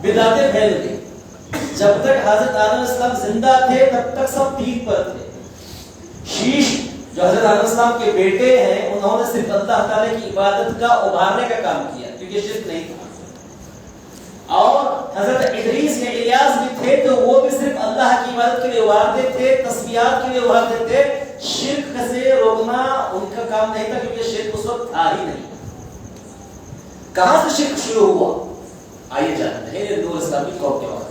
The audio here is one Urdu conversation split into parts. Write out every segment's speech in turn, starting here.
بدعتیں پھیل گئی. جب تک حضرت آدم علیہ السلام زندہ تھے تب تک سب ٹھیک پر تھے. شیش جو حضرت آدم علیہ السلام کے بیٹے ہیں انہوں نے صرف اللہ تعالی کی عبادت کا ابھارنے کا کام کیا کیونکہ شرک نہیں تھا. اور حضرت ادریس یا الیاس بھی تھے تو وہ بھی صرف اللہ کی عبادت کے لیے ابھارتے تھے, تسبیحات کے لیے ابھارتے تھے. شرک سے روکنا ان کا کام نہیں تھا کیونکہ شرک اس وقت تھا ہی نہیں. کہاں سے شرک شروع ہوا؟ آئیے جانتے ہیں نوح علیہ السلام کی قوم کے وقت.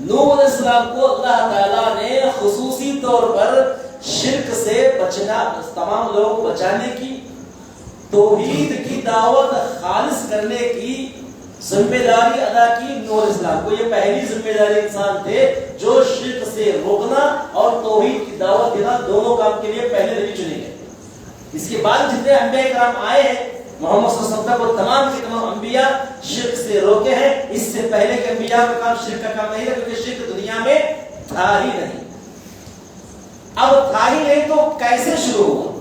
نوح علیہ السلام کو اللہ تعالیٰ نے خصوصی طور پر شرک سے بچنا, تمام لوگوں کو بچانے کی, توحید کی دعوت خالص کرنے کی ذمہ داری ادا کی نوح علیہ السلام کو. یہ پہلی ذمہ داری انسان تھے جو شرک سے روکنا اور توحید کی دعوت دینا دونوں کام کے لیے پہلے نبی چنے گئے. اس کے بعد جتنے انبیاء کرام آئے ہیں محمد صلی اللہ علیہ وسلم کو تمام کے تمام انبیاء شرک سے روکے ہیں. اس سے پہلے کے انبیاء کا کام شرک کا کام نہیں تھا کیونکہ شرک دنیا میں تھا ہی نہیں. اب تھا ہی نہیں تو کیسے شروع ہوا؟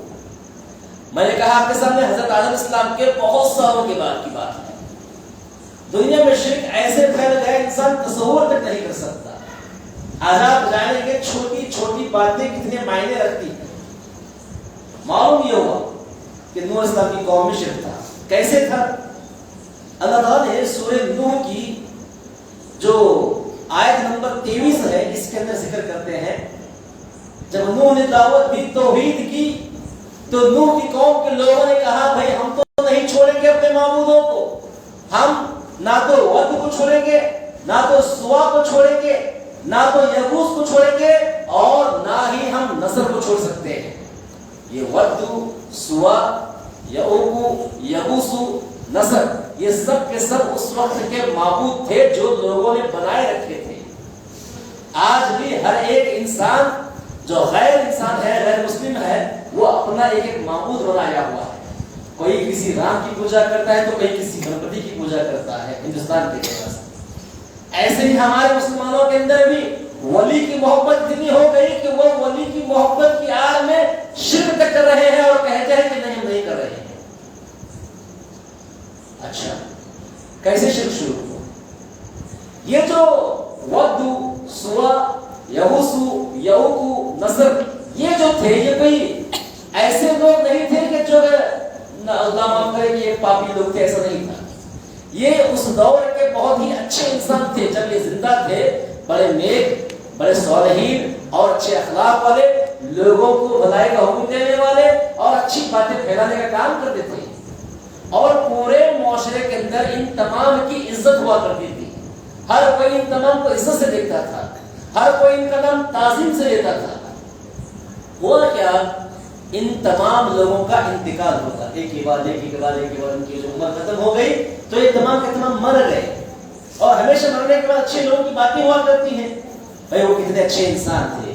میں نے کہا آپ کے سامنے حضرت آدم علیہ السلام کے بہت سالوں کے بعد کی بات ہے. دنیا میں شرک ایسے پھیل گئے انسان تصور تک نہیں کر سکتا. آج آپ جانیں گے چھوٹی چھوٹی باتیں کتنے معنی رکھتی ہیں. معلوم یہ ہوا کہ نوح علیہ السلام کی قوم میں شرک تھا. کیسے تھا؟ اللہ تعالیٰ نے سورہ نوح کی جو آیت نمبر 23 ہے اس کے اندر ذکر کرتے ہیں جب نوح نے دعوت دی توحید کی تو نوح کی قوم کے لوگوں نے کہا بھائی ہم تو نہیں چھوڑیں گے اپنے معبودوں کو. ہم نہ تو ود کو چھوڑیں گے, نہ تو سوا کو چھوڑیں گے, نہ تو یغوث کو چھوڑیں گے, اور نہ ہی ہم نصر کو چھوڑ سکتے ہیں. یہ ود, سوا, یغوث, نصر یہ سب کے سب اس وقت کے معبود تھے جو لوگوں نے بنائے رکھے تھے. آج بھی ہر ایک انسان جو غیر انسان ہے, غیر مسلم ہے, وہ اپنا ایک ایک معبود بنایا ہوا ہے. کوئی کسی رام کی پوجا کرتا ہے تو کوئی کسی گنپتی کی پوجا کرتا ہے ہندوستان کے اندر. ایسے ہی ہمارے مسلمانوں کے اندر بھی ولی کی محبت اتنی ہو گئی کہ وہ ولی کی محبت کی آڑ میں شرک تک کر رہے ہیں اور کہتے ہیں کہ نہیں ہم نہیں کر رہے ہیں. اچھا کیسے شرک شروع ہوا؟ یہ جو ود, سوا, یغوث, یعوق, نصر یہ جو تھے یہ کوئی ایسے لوگ نہیں تھے کہ جو اللہ معاف کرے کہ یہ پاپی لوگ تھے, ایسا نہیں تھا. یہ اس دور کے بہت ہی اچھے انسان تھے. جب یہ زندہ تھے بڑے نیک, بڑے صالحین اور اچھے اخلاق والے, لوگوں کو بھلائی کا حکم دینے والے اور اچھی باتیں پھیلانے کا کام کرتے تھے. اور پورے معاشرے کے اندر ان تمام کی عزت ہوا کرتی تھی. ہر کوئی ان تمام کو عزت سے دیکھتا تھا, ہر کوئی ان کا نام تعظیم سے لیتا تھا. ہوا کیا, ان تمام لوگوں کا انتقال ہوتا, ایک کے بعد ان کی جو عمر ختم ہو گئی تو یہ تمام کے تمام مر گئے. اور ہمیشہ مرنے کے بعد اچھے لوگوں کی باتیں ہوا کرتی ہیں, بھائی وہ کتنے اچھے انسان تھے,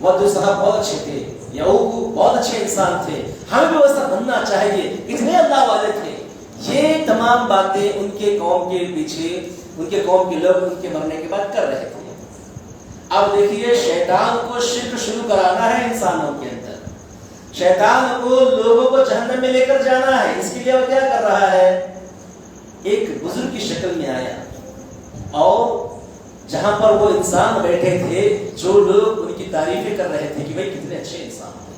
ود صاحب بہت اچھے تھے, یعوق بہت اچھے انسان تھے, ہمیں بھی ویسا بننا چاہیے, اتنے اللہ والے تھے. یہ تمام باتیں ان کے قوم کے پیچھے, ان کے قوم کے لوگ ان کے مرنے کے بعد کر رہے تھے. اب دیکھیے شیطان کو شرک شروع کرانا ہے انسانوں کے اندر. شیطان کو لوگوں کو جہنم میں لے کر جانا ہے. اس کے لیے وہ کیا کر رہا ہے, ایک بزرگ کی شکل میں آیا اور جہاں پر وہ انسان بیٹھے تھے جو لوگ ان کی تعریفیں کر رہے تھے کہ بھائی کتنے اچھے انسان تھے,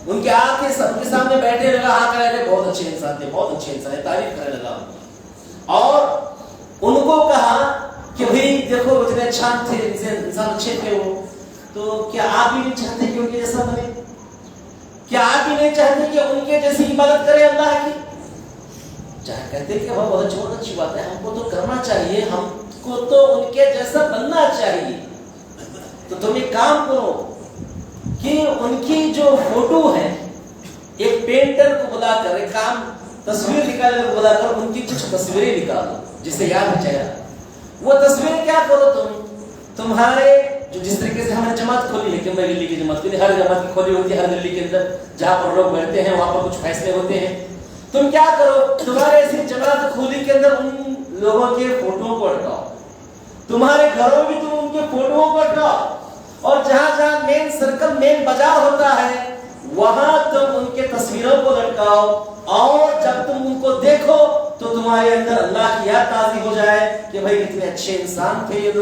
ان کے آنکھیں سب کے سامنے بیٹھے لگا, ہاں کہہ رہے بہت اچھے انسان تھے, بہت اچھے انسان تھے, تعریف کرنے لگا. اور ان کو کہا کہ بھائی دیکھو اتنے اچھا تھے انسان, اچھے تھے وہ, تو کیا آپ بھی نہیں چاہتے کہ ان کے جیسا بنے؟ کیا آپ بھی نہیں چاہتے کہ ان کے جیسی عبادت کرے اللہ کی؟ چاہے کہتے کہ بہت اچھی بات ہے, ہم کو تو کرنا چاہیے, ہم کو تو ان کے جیسا بننا چاہیے. تو تم ایک کام کرو کہ ان کی جو فوٹو ہے, ایک پینٹر کو بلا کر, ایک کام تصویر نکالنے کو بلا کر ان کی کچھ تصویریں نکالو جس سے یاد ہو جائے. وہ تصویریں کیا کرو تمہارے جو جس طریقے سے ہم نے جماعت کھولی ہے, کیمبر گلی کی جماعت کھولی, ہر جماعت کی کھولی ہوتی ہے, ہر گلی کے اندر جہاں پر لوگ بیٹھتے ہیں وہاں پر کچھ فیصلے ہوتے ہیں. تم کیا کرو, تمہارے ایسی جماعت کھولی کے اندر ان لوگوں کے فوٹو کو اٹکاؤ, تمہارے گھروں میں تم ان کے فوٹو کو اٹکاؤ, اور جہاں جہاں مین سرکل, مین بازار ہوتا ہے وہاں تم ان کے تصویروں کو لٹکاؤ, اور جب تم ان کو دیکھو تو تمہارے اندر اللہ کی یاد تازی ہو جائے کہ بھائی کتنے اچھے انسان تھے یہ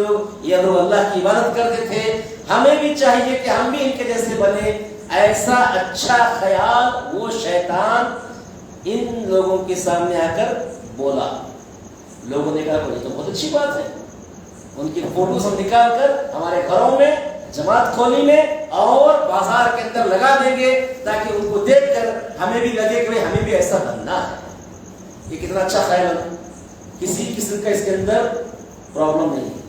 لوگ اللہ کی عبادت کرتے تھے، ہمیں بھی چاہیے کہ ہم بھی ان کے جیسے بنے۔ ایسا اچھا خیال وہ شیطان ان لوگوں کے سامنے آ کر بولا۔ لوگوں نے کہا یہ تو بہت اچھی بات ہے، ان کی فوٹوز ہم نکال کر ہمارے گھروں میں، جماعت کھولی میں اور بازار کے اندر لگا دیں گے تاکہ ان کو دیکھ کر ہمیں بھی لگے کہ ہمیں بھی ایسا بننا ہے۔ یہ کتنا اچھا خیال ہے، کسی قسم کا اس کے اندر پرابلم نہیں ہے۔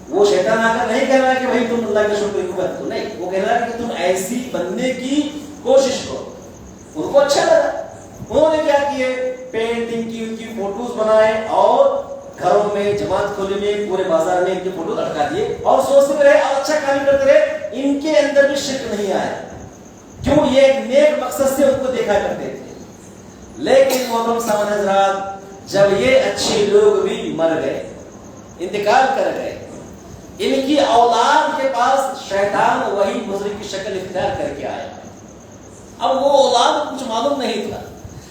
وہ شیطان آ کر نہیں کہہ رہا ہے کہ بھائی تم اللہ کے شکر کو کرو، نہیں، وہ کہہ رہا ہے کہ تم ایسی بننے کی کوشش کرو۔ ان کو اچھا لگا، انہوں نے کیا کیے، پینٹنگ کی، ان کی فوٹوز بنائے اور گھروں میں، جماعت کھولے میں، پورے بازار میں ان کے فوٹو لٹکا دیے اور سوچتے رہے اور اچھا کام کرتے رہے۔ ان کے اندر بھی شرک نہیں آیا، کیوں؟ یہ ایک نیک مقصد سے ان کو دیکھا کرتے تھے۔ لیکن محترم سامعین حضرات، جب یہ اچھے لوگ بھی مر گئے، انتقال کر گئے، ان کی اولاد کے پاس شیطان وہی مشرک کی شکل اختیار کر کے آیا۔ اب وہ اولاد کچھ معلوم نہیں تھا،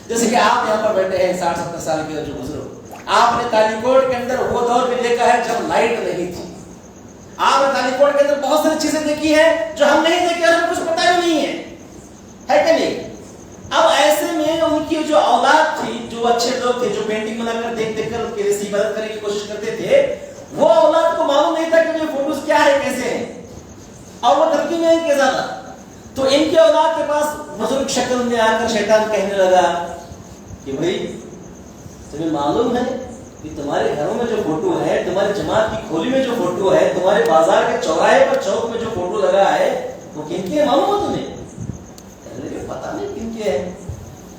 جیسے کہ آپ یہاں پر بیٹھے ہیں 60-70 سال کے جو بزرگ، آپ نے تالی کوٹ کے اندر وہ دور بھی دیکھا ہے جب لائٹ نہیں تھی۔ آپ نے تالی کوٹ کے اندر بہت ساری چیزیں دیکھی ہیں جو ہم نہیں دیکھے اور ہمیں کچھ پتہ ہی نہیں ہے کہ نہیں؟ اب ایسے میں ان کی جو اولاد تھی، جو اچھے لوگ تھے، جو پینٹنگ بنا کر دیکھ کر ان کی ریسی مدد کرنے کی کوشش کرتے تھے، وہ اولاد کو معلوم نہیں تھا کہ یہ فوٹوز کیا ہے، کیسے ہیں، اور وہ دھمکی نہیں کہ زیادہ۔ تو ان کے اولاد کے پاس بزرگ شکل میں آ کر شیطان کہنے لگا کہ بھائی تمہیں معلوم ہے کہ تمہارے گھروں میں جو فوٹو ہے، تمہاری جماعت کی کھولی میں جو فوٹو ہے، تمہارے بازار کے چوراہے پر چوک میں جو فوٹو لگا ہے، وہ کن کے معلوم ہو تمہیں؟ کہنے لگے پتہ نہیں کن کے ہیں،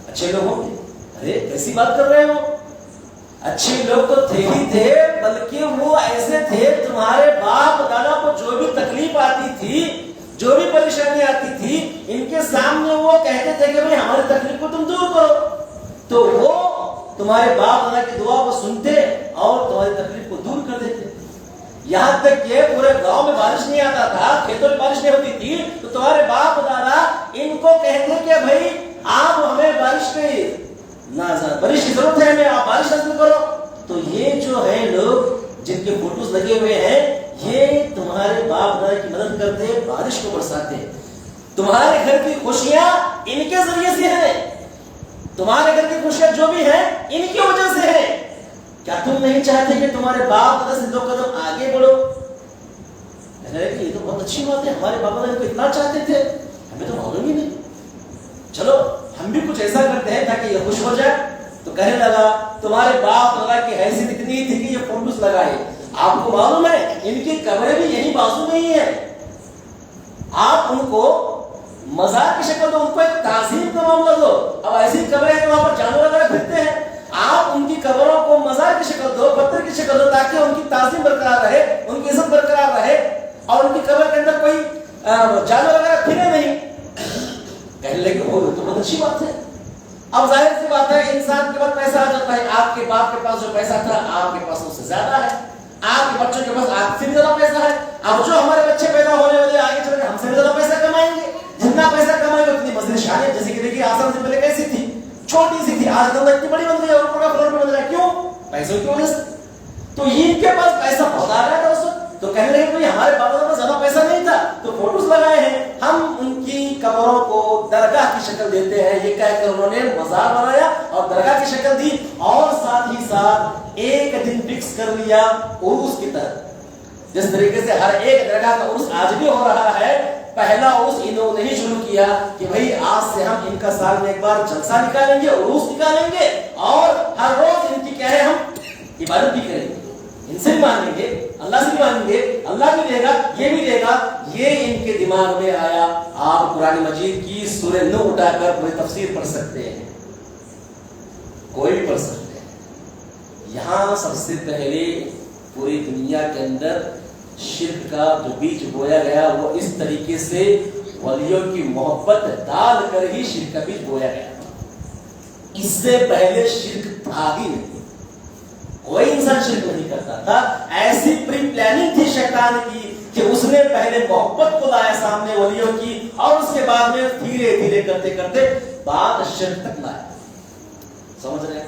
اچھے لوگ ہوں گے۔ ارے کیسی بات کر رہے ہو، اچھے لوگ تو تھے ہی تھے، بلکہ وہ ایسے تھے تمہارے باپ دادا کو جو بھی تکلیف آتی تھی، جو بھی پریشانی آتی تھی، ان کے سامنے وہ کہتے تھے کہ بھائی ہماری تکلیف کو تم دور کرو، تو وہ تمہارے باپ دادا کی دعا کو سنتے اور تمہاری تکلیف کو دور کر دیتے۔ یہاں تک کہ پورے گاؤں میں بارش نہیں آتا تھا، کھیتوں میں بارش نہیں ہوتی تھی، تو تمہارے باپ دادا ان کو کہتے کہ بھائی آپ ہمیں بارش کی ضرورت ہے، ہمیں آپ بارش حاصل کرو۔ تو یہ جو ہے لوگ جن کے فوٹوز لگے ہوئے ہیں، یہ تمہارے باپ دادا کی مدد کرتے، بارش کو برساتے۔ تمہارے گھر کی خوشیاں ان کے ذریعے سے ہیں، تمہارے گھر کی خوشیاں جو بھی ہیں ان کی وجہ سے ہیں۔ کیا تم نہیں چاہتے کہ تمہارے باپ دادا سے 2 قدم آگے بڑھو؟ یہ تو بہت اچھی بات ہے، ہمارے باپ دادا کو اتنا چاہتے تھے، ہمیں تو معلوم ہی نہیں، چلو ہم بھی کچھ ایسا کرتے ہیں تاکہ یہ خوش ہو جائے۔ تو کہنے لگا تمہارے باپ دادا کی حیثیت اتنی تھی کہ یہ فوٹوز لگائے، آپ کو معلوم ہے ان کی قبریں بھی یہی بازو میں ہی ہے، آپ ان کو مزار کی شکل دو، ان کو ایک تعظیم کا معاملہ دو۔ اب ایسی قبریں ہیں کہ وہاں پر جانور وغیرہ پھرتے ہیں، آپ ان کی قبروں کو مزار کی شکل دو، پتھر کی شکل دو، تاکہ ان کی تعظیم برقرار رہے، ان کی عزت برقرار رہے اور ان کی قبر کے اندر کوئی جانور وغیرہ پھرے نہیں۔ کہنے لگے وہ تو بہت اچھی بات ہے۔ اب ظاہر سی بات ہے انسان کے پاس پیسہ آ جاتا ہے، آپ کے باپ کے پاس جو پیسہ تھا آپ کے پاس اس سے زیادہ ہے، آپ کے بچوں کے پاس آپ سے بھی زیادہ پیسہ ہے۔ اب جو ہمارے بچے پیدا ہونے والے آگے چل کے ہم سے بھی زیادہ پیسہ کمائیں گے، جتنا پیسہ کمائیں گے اتنی مزید شان۔ جیسے کہ دیکھیے آسام سے پہلے کیسی تھی، چھوٹی سی تھی، آج دولت اتنی بڑی بن گئی اور اوپر کا فلور پہ بن گیا، کیوں؟ پیسوں کی وجہ سے۔ تو ان کے پاس پیسہ بہت آ رہا تھا اس وقت، تو کہنے لگے کوئی ہمارے باپ دادا پاس زیادہ پیسہ نہیں تھا تو فوٹوز لگائے ہیں، ہم ان کی قبروں کو درگاہ کی شکل دیتے ہیں۔ یہ کہہ کر انہوں نے مزار بنایا اور درگاہ کی شکل دی، اور ساتھ ہی ساتھ ایک دن فکس کر لیا عرس کی طرح۔ جس طریقے سے ہر ایک درگاہ کا عرس آج بھی ہو رہا ہے، پہلا عرس انہوں نے ہی شروع کیا کہ بھئی آج سے ہم ان کا سال میں ایک بار جلسہ نکالیں گے، عرس نکالیں گے، اور ہر روز ان کی کیا ہے ہم عبادت بھی کریں گے، ان سے بھی مانیں گے، اللہ سے بھی مانیں گے، اللہ بھی دے گا، یہ بھی دے گا۔ یہ ان کے دماغ میں آیا۔ آپ قرآن مجید کی سورہ نوح اٹھا کر پوری تفسیر پڑھ سکتے ہیں، کوئی بھی پڑھ سکتے ہیں۔ یہاں سب سے پہلے پوری دنیا کے اندر شرک کا جو بیج بویا گیا وہ اس طریقے سے ولیوں کی محبت ڈال کر ہی شرک کا بیج بویا گیا۔ اس سے پہلے شرک تھا ہی نہیں، کوئی انسان شرک نہیں کرتا تھا۔ ایسی پری پلاننگ تھی شیطان کی کہ اس نے پہلے محبت کو لایا سامنے ولیوں کی، اور اس کے بعد میں دھیرے دھیرے کرتے کرتے بات شرک تک لایا۔ سمجھ رہے ہیں؟